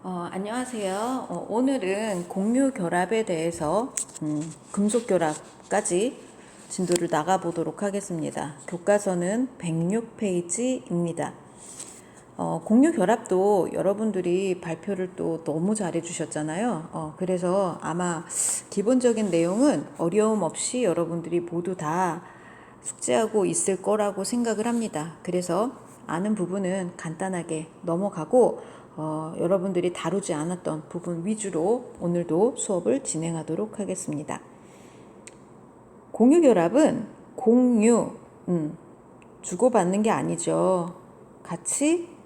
안녕하세요. 오늘은 공유 결합에 대해서 금속 결합까지 진도를 나가보도록 하겠습니다. 교과서는 106페이지입니다. 공유 결합도 여러분들이 발표를 또 너무 잘해 주셨잖아요. 그래서 아마 기본적인 내용은 어려움 없이 여러분들이 모두 다 숙지하고 있을 거라고 생각을 합니다. 그래서 아는 부분은 간단하게 넘어가고 여러분들이 다루지 않았던 부분 위주로 오늘도 수업을 진행하도록 하겠습니다. 공유 결합은 공유, 주고받는 게 아니죠. 같이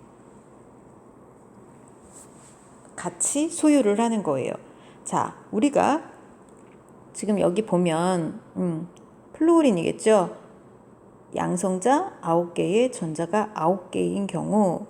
소유를 하는 거예요. 자, 우리가 지금 여기 보면 플루오린이겠죠. 양성자 9개의 전자가 9개인 경우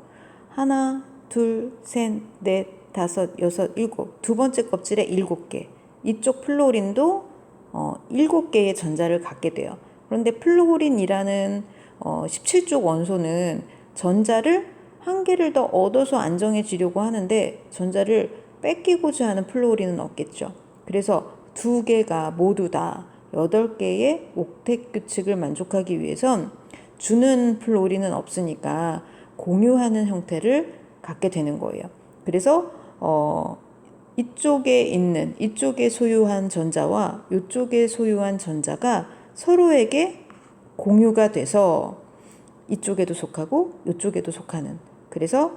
하나, 둘, 셋, 넷, 다섯, 여섯, 일곱, 두 번째 껍질에 7개. 이쪽 플루오린도 7개의 전자를 갖게 돼요. 그런데 플루오린이라는 17족 원소는 전자를 한 개를 더 얻어서 안정해지려고 하는데 전자를 뺏기고자 하는 플루오린은 없겠죠. 그래서 두 개가 모두 다 8개의 옥텟 규칙을 만족하기 위해선 주는 플루오린은 없으니까 공유하는 형태를 갖게 되는 거예요. 그래서 이쪽에 소유한 전자와 이쪽에 소유한 전자가 서로에게 공유가 돼서 이쪽에도 속하고 이쪽에도 속하는, 그래서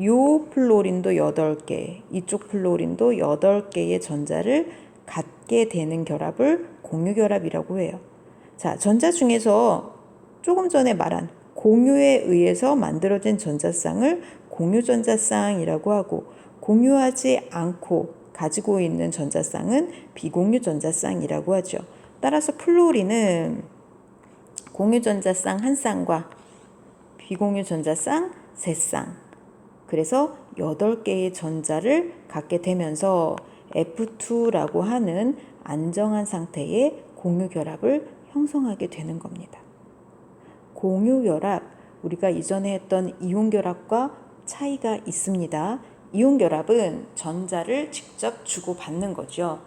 요 플루오린도 8개, 이쪽 플루오린도 8개의 전자를 갖게 되는 결합을 공유결합이라고 해요. 자, 전자 중에서 조금 전에 말한 공유에 의해서 만들어진 전자쌍을 공유전자쌍이라고 하고, 공유하지 않고 가지고 있는 전자쌍은 비공유 전자쌍이라고 하죠. 따라서 플루오린은 공유전자쌍 1쌍과 비공유 전자쌍 3쌍, 그래서 8개의 전자를 갖게 되면서 F2라고 하는 안정한 상태의 공유결합을 형성하게 되는 겁니다. 공유결합, 우리가 이전에 했던 이온결합과 차이가 있습니다. 이온결합은 전자를 직접 주고받는 거죠.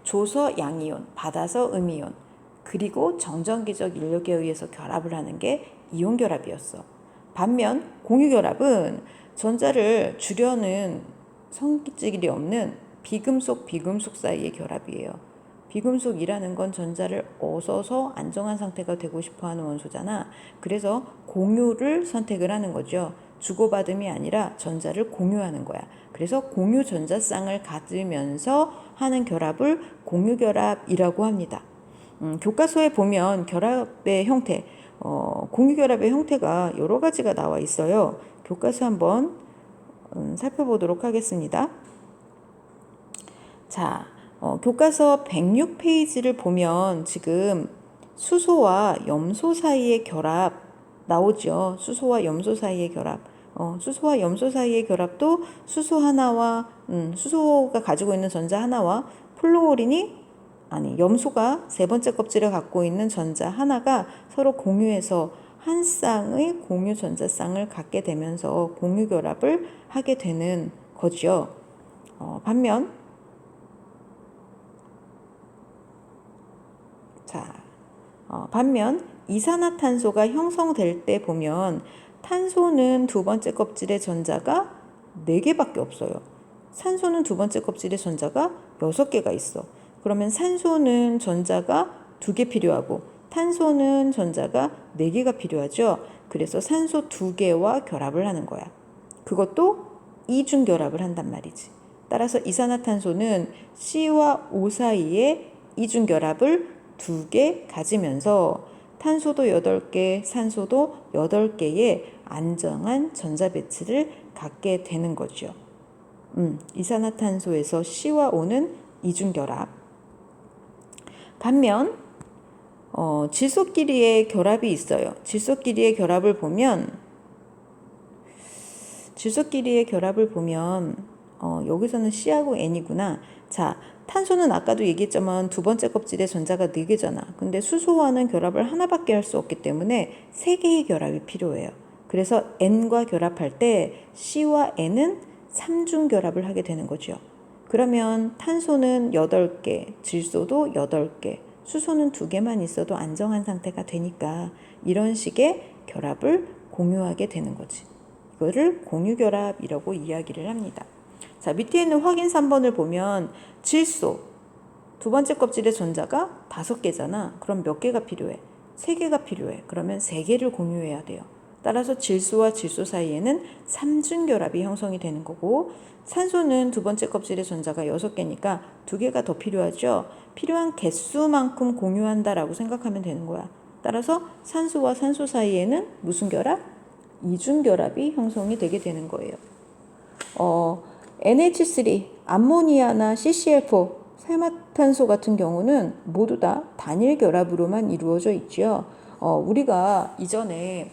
줘서 양이온, 받아서 음이온, 그리고 정전기적 인력에 의해서 결합을 하는 게 이온결합이었어. 반면 공유결합은 전자를 주려는 성질이 없는 비금속 사이의 결합이에요. 비금속이라는 건 전자를 얻어서 안정한 상태가 되고 싶어하는 원소잖아. 그래서 공유를 선택을 하는 거죠. 주고받음이 아니라 전자를 공유하는 거야. 그래서 공유 전자쌍을 가지면서 하는 결합을 공유결합이라고 합니다. 교과서에 보면 결합의 형태, 공유결합의 형태가 여러 가지가 나와 있어요. 교과서 한번 살펴보도록 하겠습니다. 자, 교과서 106페이지를 보면 지금 수소와 염소 사이의 결합 나오죠. 수소와 염소 사이의 결합. 수소와 염소 사이의 결합도 수소 하나와 수소가 가지고 있는 전자 하나와 염소가 세 번째 껍질을 갖고 있는 전자 하나가 서로 공유해서 한 쌍의 공유 전자쌍을 갖게 되면서 공유 결합을 하게 되는 거죠. 반면 이산화탄소가 형성될 때 보면 탄소는 두 번째 껍질의 전자가 4개밖에 없어요. 산소는 두 번째 껍질의 전자가 6개가 있어. 그러면 산소는 전자가 2개 필요하고 탄소는 전자가 4개가 필요하죠. 그래서 산소 2개와 결합을 하는 거야. 그것도 이중 결합을 한단 말이지. 따라서 이산화탄소는 C와 O 사이에 이중 결합을 2개 가지면서 탄소도 8개, 산소도 8개의 안정한 전자 배치를 갖게 되는 거죠. 이산화탄소에서 C와 O는 이중결합. 반면 질소끼리의 결합이 있어요. 질소끼리의 결합을 보면 여기서는 C하고 N이구나. 자, 탄소는 아까도 얘기했지만 두 번째 껍질에 전자가 4개잖아. 근데 수소와는 결합을 하나밖에 할 수 없기 때문에 3개의 결합이 필요해요. 그래서 N과 결합할 때 C와 N은 삼중결합을 하게 되는 거죠. 그러면 탄소는 8개, 질소도 8개, 수소는 2개만 있어도 안정한 상태가 되니까 이런 식의 결합을 공유하게 되는 거지. 이거를 공유결합이라고 이야기를 합니다. 자, 밑에 있는 확인 3번을 보면 질소, 두 번째 껍질의 전자가 5개잖아. 그럼 몇 개가 필요해? 3개가 필요해. 그러면 3개를 공유해야 돼요. 따라서 질소와 질소 사이에는 삼중결합이 형성이 되는 거고, 산소는 두 번째 껍질의 전자가 6개니까 2개가 더 필요하죠. 필요한 개수만큼 공유한다라고 생각하면 되는 거야. 따라서 산소와 산소 사이에는 무슨 결합? 이중결합이 형성이 되게 되는 거예요. NH3, 암모니아나 CCl4, 삼합탄소 같은 경우는 모두 다 단일 결합으로만 이루어져 있지요. 우리가 이전에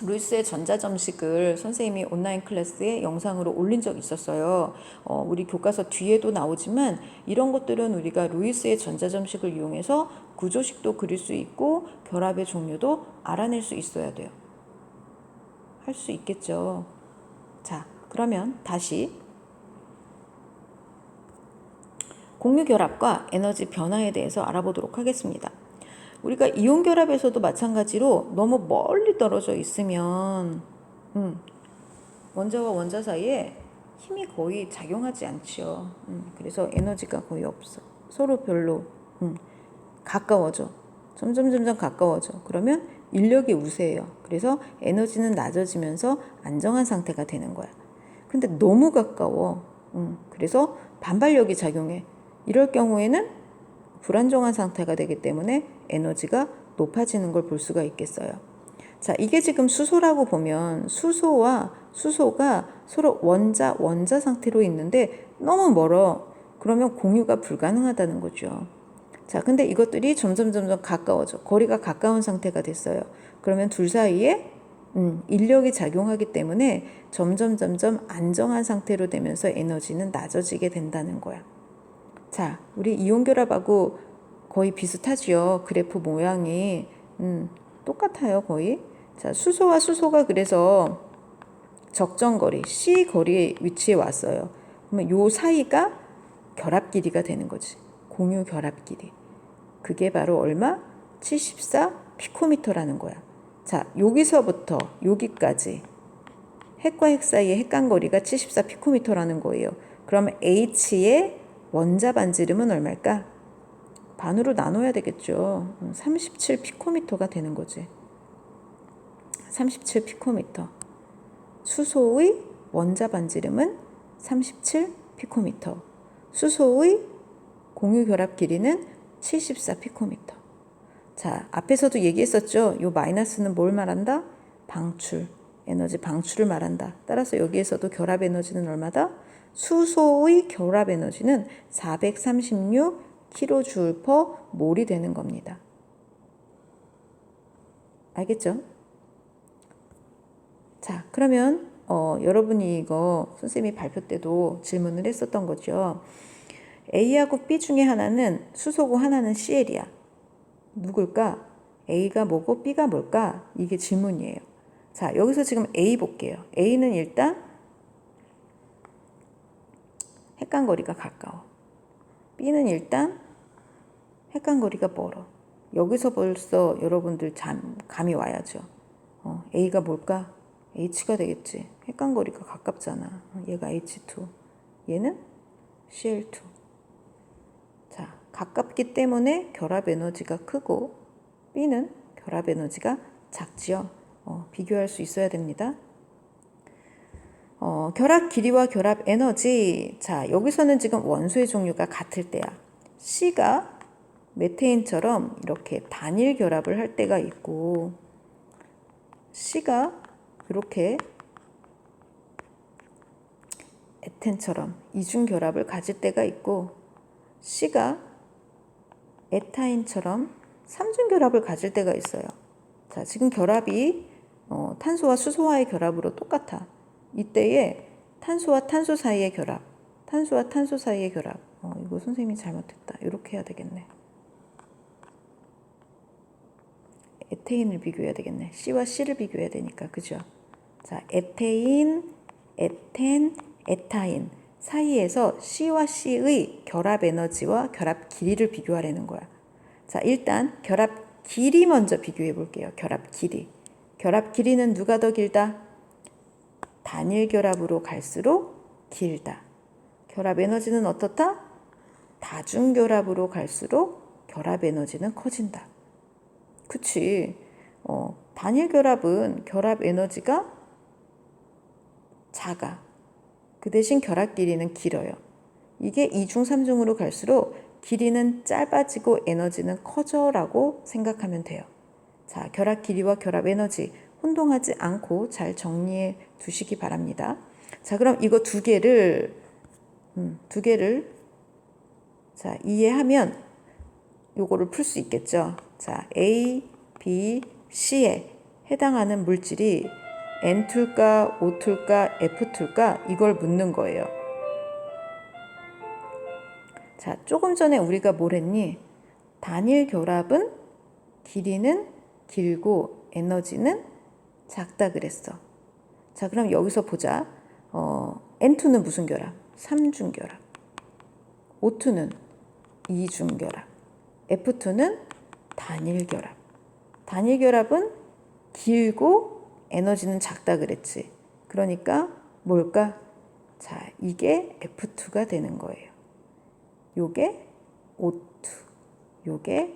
루이스의 전자점식을 선생님이 온라인 클래스에 영상으로 올린 적 있었어요. 우리 교과서 뒤에도 나오지만 이런 것들은 우리가 루이스의 전자점식을 이용해서 구조식도 그릴 수 있고 결합의 종류도 알아낼 수 있어야 돼요. 할 수 있겠죠. 자, 그러면 다시 공유결합과 에너지 변화에 대해서 알아보도록 하겠습니다. 우리가 이온 결합에서도 마찬가지로 너무 멀리 떨어져 있으면 원자와 원자 사이에 힘이 거의 작용하지 않죠. 그래서 에너지가 거의 없어. 서로 별로 가까워져. 점점 가까워져. 그러면 인력이 우세해요. 그래서 에너지는 낮아지면서 안정한 상태가 되는 거야. 근데 너무 가까워. 그래서 반발력이 작용해. 이럴 경우에는 불안정한 상태가 되기 때문에 에너지가 높아지는 걸 볼 수가 있겠어요. 자, 이게 지금 수소라고 보면 수소와 수소가 서로 원자 상태로 있는데 너무 멀어. 그러면 공유가 불가능하다는 거죠. 자, 근데 이것들이 점점 가까워져. 거리가 가까운 상태가 됐어요. 그러면 둘 사이에 인력이 작용하기 때문에 점점 안정한 상태로 되면서 에너지는 낮아지게 된다는 거야. 자, 우리 이온 결합하고 거의 비슷하지요. 그래프 모양이 똑같아요, 거의. 자, 수소와 수소가 그래서 적정거리 C 거리 위치에 왔어요. 그러면 요 사이가 결합 길이가 되는 거지. 공유 결합 길이. 그게 바로 얼마? 74 피코미터라는 거야. 자, 여기서부터 여기까지 핵과 핵 사이의 핵간거리가 74 피코미터라는 거예요. 그러면 H의 원자 반지름은 얼마일까? 반으로 나눠야 되겠죠. 37 피코미터가 되는 거지. 37 피코미터. 수소의 원자 반지름은 37 피코미터. 수소의 공유 결합 길이는 74 피코미터. 자, 앞에서도 얘기했었죠. 요 마이너스는 뭘 말한다? 방출. 에너지 방출을 말한다. 따라서 여기에서도 결합 에너지는 얼마다? 수소의 결합 에너지는 436 kJ per 몰이 되는 겁니다. 알겠죠? 자, 그러면 여러분이 이거 선생님이 발표 때도 질문을 했었던 거죠. A하고 B 중에 하나는 수소고 하나는 CL이야. 누굴까? A가 뭐고 B가 뭘까? 이게 질문이에요. 자, 여기서 지금 A 볼게요. A는 일단 핵간거리가 가까워. B는 일단 핵간거리가 멀어. 여기서 벌써 여러분들 감이 와야죠. A가 뭘까? H가 되겠지. 핵간거리가 가깝잖아. 얘가 H2. 얘는 Cl2. 자, 가깝기 때문에 결합 에너지가 크고 B는 결합 에너지가 작지요. 비교할 수 있어야 됩니다. 결합 길이와 결합 에너지. 자, 여기서는 지금 원소의 종류가 같을 때야. C가 메테인처럼 이렇게 단일 결합을 할 때가 있고 C가 이렇게 에텐처럼 이중 결합을 가질 때가 있고 C가 에타인처럼 삼중 결합을 가질 때가 있어요. 자, 지금 결합이 탄소와 수소와의 결합으로 똑같아. 이때에 탄소와 탄소 사이의 결합, 탄소와 탄소 사이의 결합. 이거 선생님이 잘못했다. 이렇게 해야 되겠네. 에테인을 비교해야 되겠네. C와 C를 비교해야 되니까. 그죠? 자, 에테인, 에텐, 에타인 사이에서 C와 C의 결합 에너지와 결합 길이를 비교하려는 거야. 자, 일단 결합 길이 먼저 비교해 볼게요. 결합 길이. 결합 길이는 누가 더 길다? 단일 결합으로 갈수록 길다. 결합 에너지는 어떻다? 다중 결합으로 갈수록 결합 에너지는 커진다. 그치? 단일 결합은 결합 에너지가 작아. 그 대신 결합 길이는 길어요. 이게 2중, 3중으로 갈수록 길이는 짧아지고 에너지는 커져라고 생각하면 돼요. 자, 결합 길이와 결합 에너지 혼동하지 않고 잘 정리해 두시기 바랍니다. 자, 그럼 이거 두 개를 자, 이해하면 요거를 풀 수 있겠죠. 자, A, B, C에 해당하는 물질이 N2일까, O2일까, F2일까 이걸 묻는 거예요. 자, 조금 전에 우리가 뭘 했니? 단일 결합은 길이는 길고 에너지는 작다 그랬어. 자, 그럼 여기서 보자. N2는 무슨 결합? 3중 결합. O2는 2중 결합. F2는 단일 결합. 단일 결합은 길고 에너지는 작다 그랬지. 그러니까 뭘까? 자, 이게 F2가 되는 거예요. 요게 O2, 요게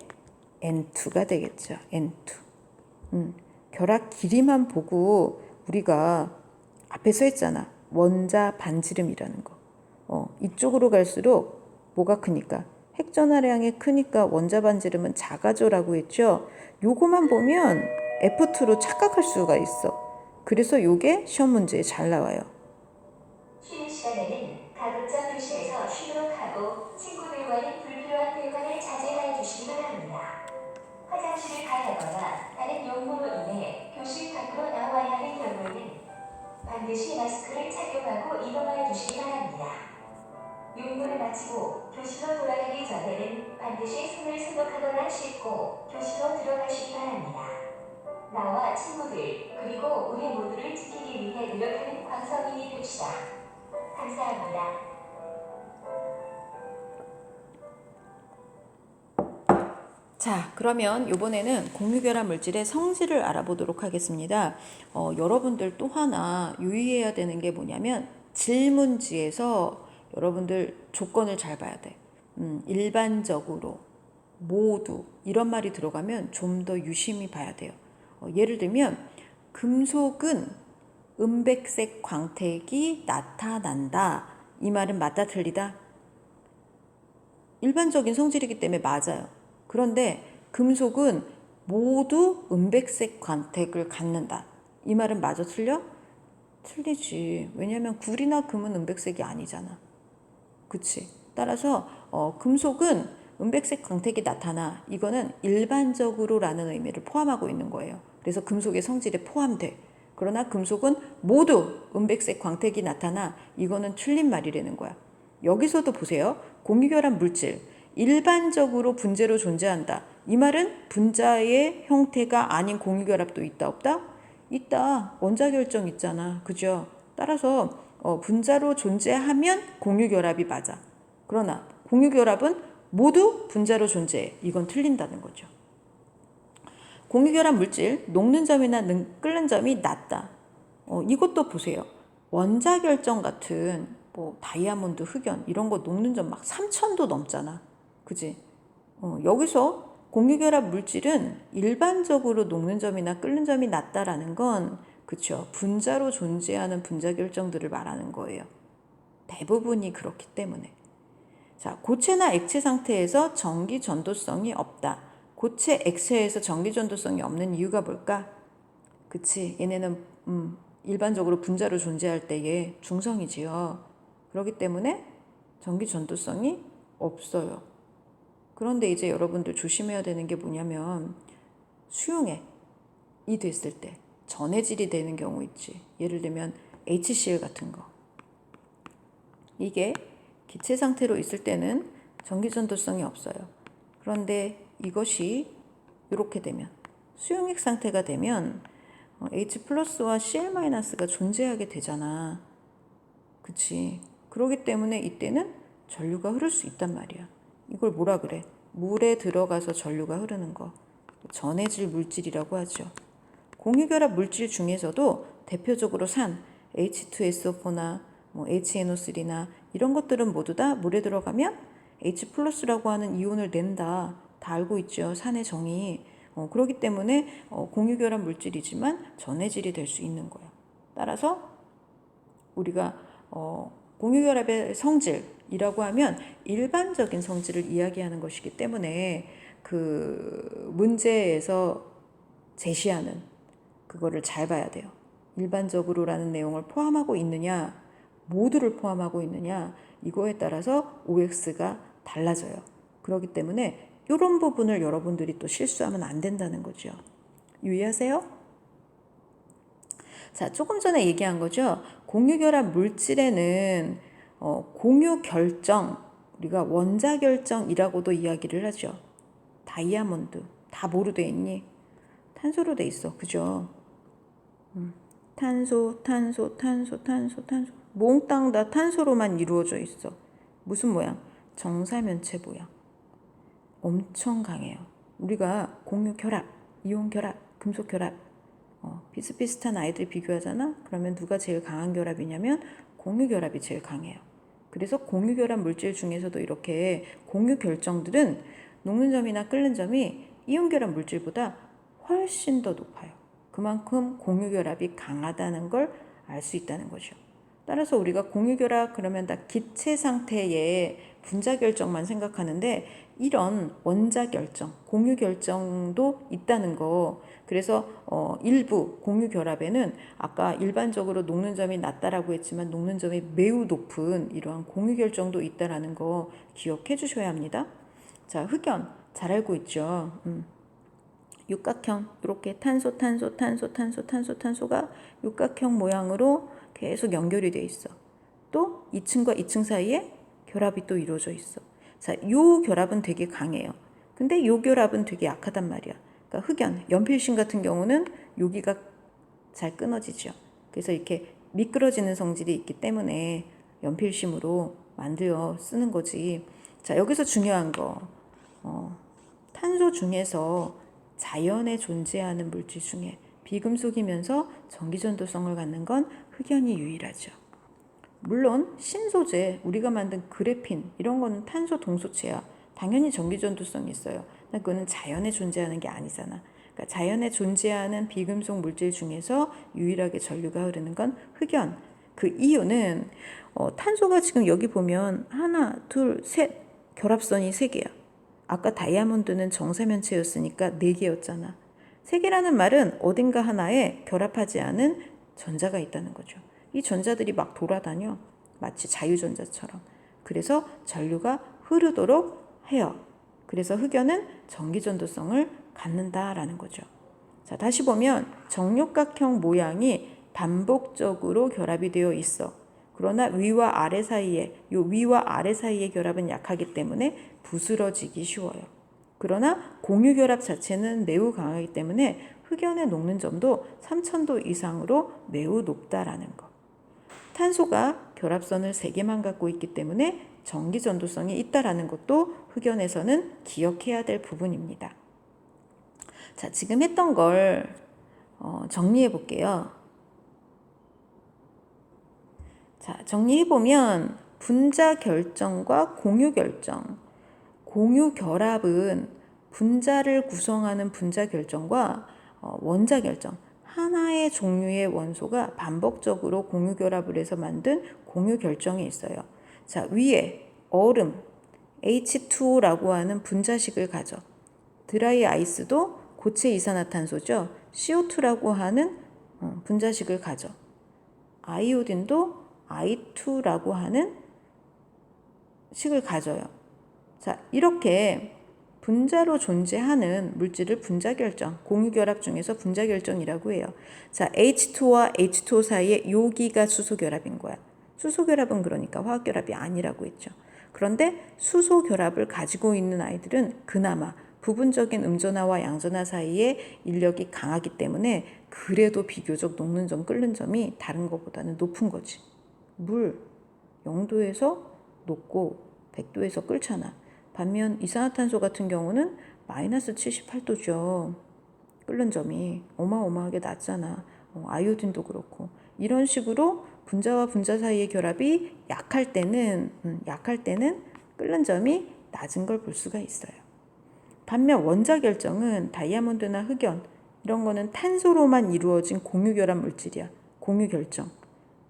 N2가 되겠죠. N2. 결합 길이만 보고 우리가 앞에 써 있잖아. 원자 반지름이라는 거. 이쪽으로 갈수록 뭐가 크니까? 핵전하량이 크니까 원자 반지름은 작아져라고 했죠. 요거만 보면 F2로 착각할 수가 있어. 그래서 요게 시험 문제에 잘 나와요. 쉬는 시간에는 가급적 교실에서 쉬도록 하고 친구들과의 불필요한 대화를 자제하여 주시기 바랍니다. 화장실을 가거나 다른 용무로 인해 교실 밖으로 나와야 할 경우에는 반드시 마스크를 착용하고 이동하여 주시기 바랍니다. 용무를 마치고 교실로 돌아가기 전에는 반드시 손을 소독하거나 씻고 교실로 들어가시기 바랍니다. 나와 친구들 그리고 우리 모두를 지키기 위해 노력하는 광성인이 됩시다. 감사합니다. 자, 그러면 이번에는 공유결합 물질의 성질을 알아보도록 하겠습니다. 여러분들 또 하나 유의해야 되는 게 뭐냐면 질문지에서 여러분들 조건을 잘 봐야 돼. 일반적으로, 모두 이런 말이 들어가면 좀 더 유심히 봐야 돼요. 예를 들면 금속은 은백색 광택이 나타난다. 이 말은 맞다 틀리다? 일반적인 성질이기 때문에 맞아요. 그런데 금속은 모두 은백색 광택을 갖는다. 이 말은 맞아 틀려? 틀리지. 왜냐하면 구리나 금은 은백색이 아니잖아. 그치? 따라서 금속은 은백색 광택이 나타나. 이거는 일반적으로라는 의미를 포함하고 있는 거예요. 그래서 금속의 성질에 포함돼. 그러나 금속은 모두 은백색 광택이 나타나. 이거는 틀린 말이라는 거야. 여기서도 보세요. 공유결합 물질. 일반적으로 분자로 존재한다. 이 말은 분자의 형태가 아닌 공유결합도 있다 없다? 있다. 원자결정 있잖아. 그죠? 따라서 분자로 존재하면 공유결합이 맞아. 그러나 공유결합은 모두 분자로 존재해. 이건 틀린다는 거죠. 공유결합 물질 녹는 점이나 끓는 점이 낮다. 이것도 보세요. 원자결정 같은 뭐 다이아몬드, 흑연 이런 거 녹는 점 막 3,000도 넘잖아. 그지? 여기서 공유결합 물질은 일반적으로 녹는 점이나 끓는 점이 낮다라는 건 그쵸? 분자로 존재하는 분자 결정들을 말하는 거예요. 대부분이 그렇기 때문에. 자, 고체나 액체 상태에서 전기 전도성이 없다. 고체, 액체에서 전기 전도성이 없는 이유가 뭘까? 그치? 얘네는 일반적으로 분자로 존재할 때의 중성이지요. 그렇기 때문에 전기 전도성이 없어요. 그런데 이제 여러분들 조심해야 되는 게 뭐냐면 수용액이 됐을 때 전해질이 되는 경우 있지. 예를 들면 HCl 같은 거. 이게 기체 상태로 있을 때는 전기 전도성이 없어요. 그런데 이것이 이렇게 되면 수용액 상태가 되면 H+와 Cl-가 존재하게 되잖아. 그치. 그러기 때문에 이때는 전류가 흐를 수 있단 말이야. 이걸 뭐라 그래? 물에 들어가서 전류가 흐르는 거. 전해질 물질이라고 하죠. 공유결합 물질 중에서도 대표적으로 산, H2SO4나 뭐 HNO3나 이런 것들은 모두 다 물에 들어가면 H+라고 하는 이온을 낸다. 다 알고 있죠. 산의 정의. 그렇기 때문에 공유결합 물질이지만 전해질이 될 수 있는 거예요. 따라서 우리가 공유결합의 성질이라고 하면 일반적인 성질을 이야기하는 것이기 때문에 그 문제에서 제시하는 그거를 잘 봐야 돼요. 일반적으로라는 내용을 포함하고 있느냐, 모두를 포함하고 있느냐, 이거에 따라서 OX가 달라져요. 그렇기 때문에 이런 부분을 여러분들이 또 실수하면 안 된다는 거죠. 유의하세요. 자, 조금 전에 얘기한 거죠. 공유결합 물질에는 공유결정, 우리가 원자결정이라고도 이야기를 하죠. 다이아몬드, 다 뭐로 돼 있니? 탄소로 돼 있어. 그죠? 탄소, 탄소, 탄소, 탄소, 탄소. 몽땅 다 탄소로만 이루어져 있어. 무슨 모양? 정사면체 모양. 엄청 강해요. 우리가 공유결합, 이온결합, 금속결합 비슷비슷한 아이들 비교하잖아? 그러면 누가 제일 강한 결합이냐면 공유결합이 제일 강해요. 그래서 공유결합 물질 중에서도 이렇게 공유결정들은 녹는 점이나 끓는 점이 이온결합 물질보다 훨씬 더 높아요. 그만큼 공유결합이 강하다는 걸 알 수 있다는 거죠. 따라서 우리가 공유결합 그러면 다 기체 상태의 분자결정만 생각하는데 이런 원자결정, 공유결정도 있다는 거. 그래서 일부 공유결합에는 아까 일반적으로 녹는 점이 낮다라고 했지만 녹는 점이 매우 높은 이러한 공유결정도 있다라는 거 기억해 주셔야 합니다. 자, 흑연 잘 알고 있죠. 육각형 이렇게 탄소, 탄소, 탄소, 탄소, 탄소, 탄소가 육각형 모양으로 계속 연결이 돼 있어. 또 2층과 2층 사이에 결합이 또 이루어져 있어. 자, 요 결합은 되게 강해요. 근데 요 결합은 되게 약하단 말이야. 그러니까 흑연, 연필심 같은 경우는 여기가 잘 끊어지죠. 그래서 이렇게 미끄러지는 성질이 있기 때문에 연필심으로 만들어 쓰는 거지. 자, 여기서 중요한 거. 탄소 중에서 자연에 존재하는 물질 중에 비금속이면서 전기전도성을 갖는 건 흑연이 유일하죠. 물론 신소재, 우리가 만든 그래핀 이런 거는 탄소 동소체야. 당연히 전기전도성이 있어요. 그거는 자연에 존재하는 게 아니잖아. 그러니까 자연에 존재하는 비금속 물질 중에서 유일하게 전류가 흐르는 건 흑연. 그 이유는 탄소가 지금 여기 보면 하나, 둘, 셋 결합선이 3개야. 아까 다이아몬드는 정사면체였으니까 4개였잖아. 3개라는 말은 어딘가 하나에 결합하지 않은 전자가 있다는 거죠. 이 전자들이 막 돌아다녀. 마치 자유전자처럼. 그래서 전류가 흐르도록 해요. 그래서 흑연은 전기전도성을 갖는다라는 거죠. 자, 다시 보면 정육각형 모양이 반복적으로 결합이 되어 있어. 그러나 위와 아래 사이에, 요 위와 아래 사이의 결합은 약하기 때문에 부스러지기 쉬워요. 그러나 공유결합 자체는 매우 강하기 때문에 흑연의 녹는 점도 3000도 이상으로 매우 높다라는 것. 탄소가 결합선을 3개만 갖고 있기 때문에 전기전도성이 있다라는 것도 흑연에서는 기억해야 될 부분입니다. 자, 지금 했던 걸 정리해 볼게요. 자, 정리해보면 분자 결정과 공유 결정. 공유 결합은 분자를 구성하는 분자 결정과 원자 결정. 하나의 종류의 원소가 반복적으로 공유 결합을 해서 만든 공유 결정이 있어요. 자, 위에 얼음 H2O라고 하는 분자식을 가져. 드라이 아이스도 고체 이산화탄소죠. CO2라고 하는 분자식을 가져. 아이오딘도 I2라고 하는 식을 가져요. 자, 이렇게 분자로 존재하는 물질을 분자결정, 공유결합 중에서 분자결정이라고 해요. 자, H2와 H2O 사이에 여기가 수소결합인 거야. 수소결합은 그러니까 화학결합이 아니라고 했죠. 그런데 수소결합을 가지고 있는 아이들은 그나마 부분적인 음전화와 양전화 사이에 인력이 강하기 때문에 그래도 비교적 녹는 점, 끓는 점이 다른 것보다는 높은 거지. 물, 0도에서 녹고 100도에서 끓잖아. 반면 이산화탄소 같은 경우는 마이너스 78도죠. 끓는 점이 어마어마하게 낮잖아. 아이오딘도 그렇고. 이런 식으로 분자와 분자 사이의 결합이 약할 때는 끓는 점이 낮은 걸 볼 수가 있어요. 반면 원자 결정은 다이아몬드나 흑연 이런 거는 탄소로만 이루어진 공유 결합 물질이야. 공유 결정.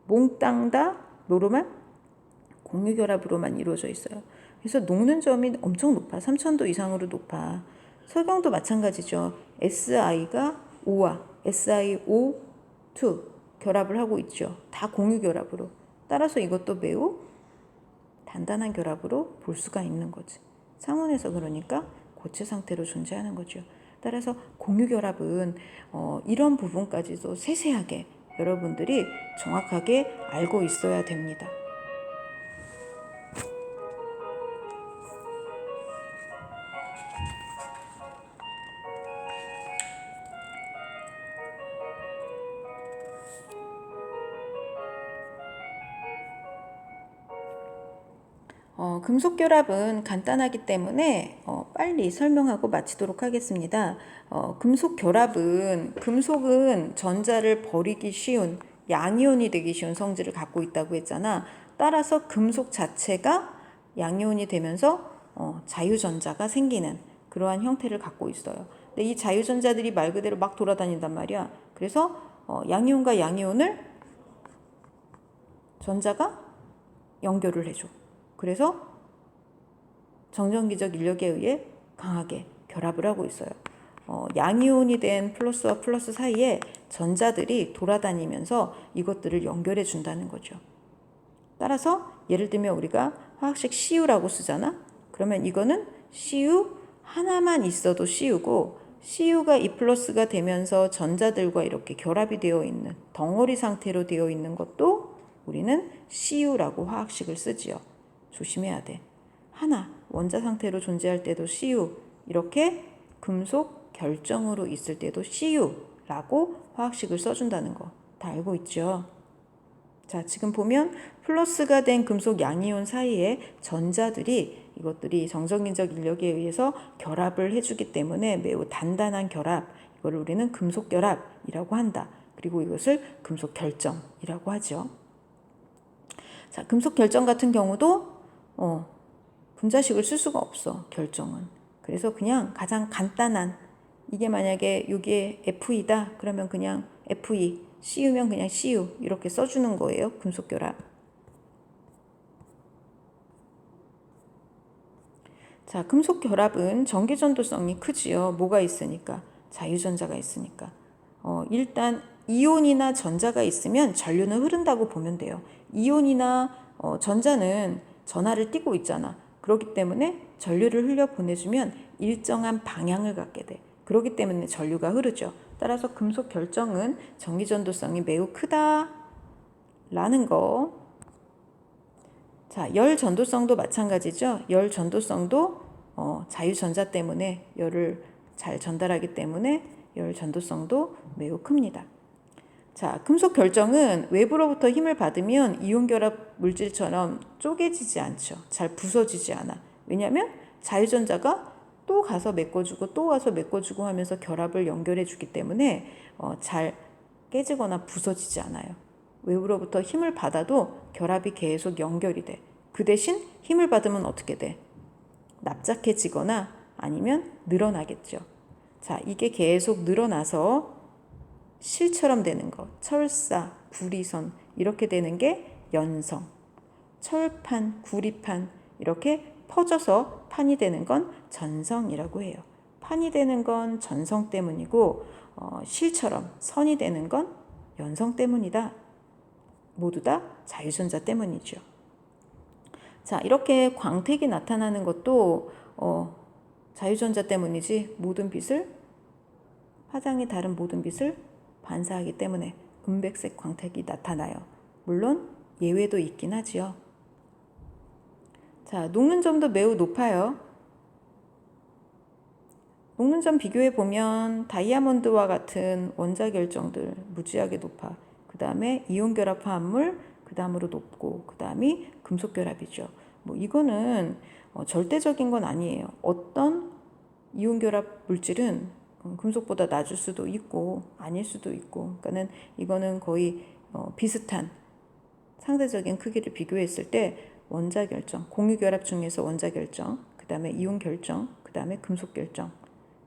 몽땅 다 노로만 공유 결합으로만 이루어져 있어요. 그래서 녹는 점이 엄청 높아. 3000도 이상으로 높아. 석영도 마찬가지죠. Si가 O와 SiO2 결합을 하고 있죠. 다 공유 결합으로. 따라서 이것도 매우 단단한 결합으로 볼 수가 있는 거지. 상온에서 그러니까 고체 상태로 존재하는 거죠. 따라서 공유 결합은 이런 부분까지도 세세하게 여러분들이 정확하게 알고 있어야 됩니다. 금속 결합은 간단하기 때문에 빨리 설명하고 마치도록 하겠습니다. 금속은 전자를 버리기 쉬운 양이온이 되기 쉬운 성질을 갖고 있다고 했잖아. 따라서 금속 자체가 양이온이 되면서 자유전자가 생기는 그러한 형태를 갖고 있어요. 근데 이 자유전자들이 말 그대로 막 돌아다닌단 말이야. 그래서 양이온과 양이온을 전자가 연결을 해줘. 그래서 정전기적 인력에 의해 강하게 결합을 하고 있어요. 양이온이 된 플러스와 플러스 사이에 전자들이 돌아다니면서 이것들을 연결해 준다는 거죠. 따라서 예를 들면 우리가 화학식 CU라고 쓰잖아. 그러면 이거는 CU 하나만 있어도 CU고 CU가 E 플러스가 되면서 전자들과 이렇게 결합이 되어 있는 덩어리 상태로 되어 있는 것도 우리는 CU라고 화학식을 쓰지요. 조심해야 돼. 하나 원자 상태로 존재할 때도 CU, 이렇게 금속 결정으로 있을 때도 CU라고 화학식을 써준다는 거 다 알고 있죠? 자, 지금 보면 플러스가 된 금속 양이온 사이에 전자들이 이것들이 정전기적 인력에 의해서 결합을 해주기 때문에 매우 단단한 결합, 이걸 우리는 금속 결합이라고 한다. 그리고 이것을 금속 결정이라고 하죠. 자, 금속 결정 같은 경우도 분자식을 쓸 수가 없어. 결정은. 그래서 그냥 가장 간단한, 이게 만약에 여기에 F이다 그러면 그냥 Fe, CU면 그냥 CU 이렇게 써주는 거예요. 금속 결합. 자, 금속 결합은 전기 전도성이 크지요. 뭐가 있으니까? 자유전자가 있으니까. 일단 이온이나 전자가 있으면 전류는 흐른다고 보면 돼요. 이온이나 전자는 전하를 띠고 있잖아. 그렇기 때문에 전류를 흘려 보내주면 일정한 방향을 갖게 돼. 그렇기 때문에 전류가 흐르죠. 따라서 금속 결정은 전기 전도성이 매우 크다라는 거. 자, 열 전도성도 마찬가지죠. 열 전도성도 자유전자 때문에 열을 잘 전달하기 때문에 열 전도성도 매우 큽니다. 자, 금속 결정은 외부로부터 힘을 받으면 이온 결합 물질처럼 쪼개지지 않죠. 잘 부서지지 않아. 왜냐하면 자유전자가 또 가서 메꿔주고 또 와서 메꿔주고 하면서 결합을 연결해 주기 때문에 잘 깨지거나 부서지지 않아요. 외부로부터 힘을 받아도 결합이 계속 연결이 돼. 그 대신 힘을 받으면 어떻게 돼? 납작해지거나 아니면 늘어나겠죠. 자, 이게 계속 늘어나서 실처럼 되는 거, 철사, 구리선 이렇게 되는 게 연성, 철판, 구리판 이렇게 퍼져서 판이 되는 건 전성이라고 해요. 판이 되는 건 전성 때문이고 실처럼 선이 되는 건 연성 때문이다. 모두 다 자유전자 때문이죠. 자, 이렇게 광택이 나타나는 것도 자유전자 때문이지 모든 빛을 파장이 다른 모든 빛을 반사하기 때문에 은백색 광택이 나타나요. 물론 예외도 있긴 하지요. 자, 녹는 점도 매우 높아요. 녹는 점 비교해 보면 다이아몬드와 같은 원자 결정들 무지하게 높아. 그 다음에 이온 결합 화합물 그 다음으로 높고 그 다음이 금속결합이죠. 뭐 이거는 절대적인 건 아니에요. 어떤 이온결합 물질은 금속보다 낮을 수도 있고 아닐 수도 있고, 그러니까는 이거는 거의 비슷한 상대적인 크기를 비교했을 때 원자 결정, 공유 결합 중에서 원자 결정, 그 다음에 이온 결정, 그 다음에 금속 결정,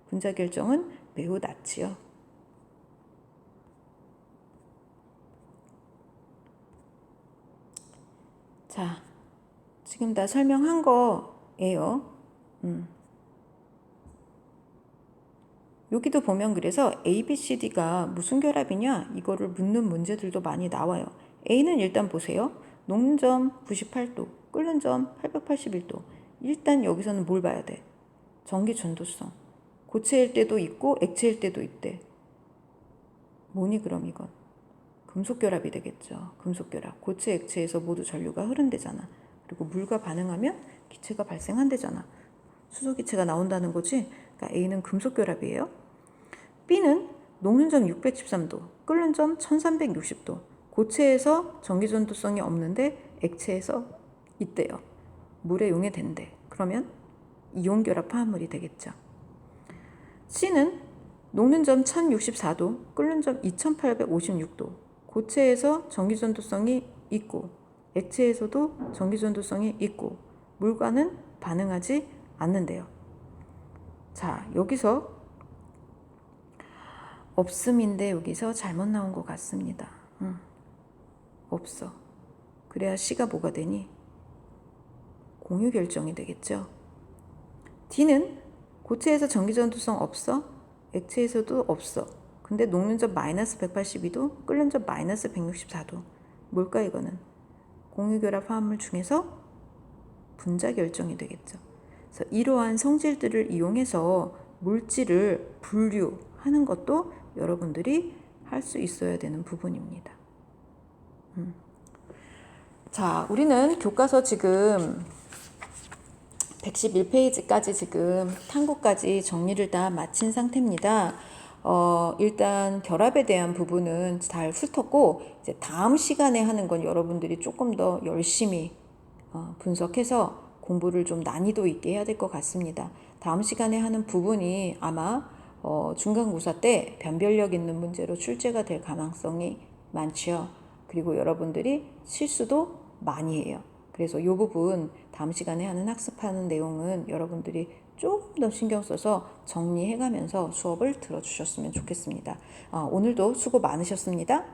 분자 결정은 매우 낮지요. 자, 지금 다 설명한 거예요. 여기도 보면 그래서 A, B, C, D가 무슨 결합이냐 이거를 묻는 문제들도 많이 나와요. A는 일단 보세요. 녹는 점 98도, 끓는 점 881도. 일단 여기서는 뭘 봐야 돼? 전기 전도성. 고체일 때도 있고 액체일 때도 있대. 뭐니 그럼 이건? 금속결합이 되겠죠. 금속결합. 고체, 액체에서 모두 전류가 흐른대잖아. 그리고 물과 반응하면 기체가 발생한대잖아. 수소기체가 나온다는 거지. 그러니까 A는 금속결합이에요. B는 녹는 점 613도, 끓는 점 1360도. 고체에서 전기전도성이 없는데 액체에서 있대요. 물에 용해된대. 그러면 이온결합 화합물이 되겠죠. C는 녹는 점 1064도, 끓는 점 2856도. 고체에서 전기전도성이 있고 액체에서도 전기전도성이 있고 물과는 반응하지 않는데요. 자, 여기서 없음인데 여기서 잘못 나온 것 같습니다. 없어. 그래야 C가 뭐가 되니? 공유 결정이 되겠죠. D는 고체에서 전기전도성 없어? 액체에서도 없어. 근데 녹는 점 마이너스 182도, 끓는 점 마이너스 164도. 뭘까 이거는? 공유결합 화합물 중에서 분자 결정이 되겠죠. 그래서 이러한 성질들을 이용해서 물질을 분류하는 것도 여러분들이 할 수 있어야 되는 부분입니다. 자, 우리는 교과서 지금 111페이지까지 지금 탐구까지 정리를 다 마친 상태입니다. 일단 결합에 대한 부분은 잘 훑었고 이제 다음 시간에 하는 건 여러분들이 조금 더 열심히 분석해서 공부를 좀 난이도 있게 해야 될 것 같습니다. 다음 시간에 하는 부분이 아마 중간고사 때 변별력 있는 문제로 출제가 될 가능성이 많지요. 그리고 여러분들이 실수도 많이 해요. 그래서 이 부분 다음 시간에 하는 학습하는 내용은 여러분들이 조금 더 신경 써서 정리해가면서 수업을 들어주셨으면 좋겠습니다. 오늘도 수고 많으셨습니다.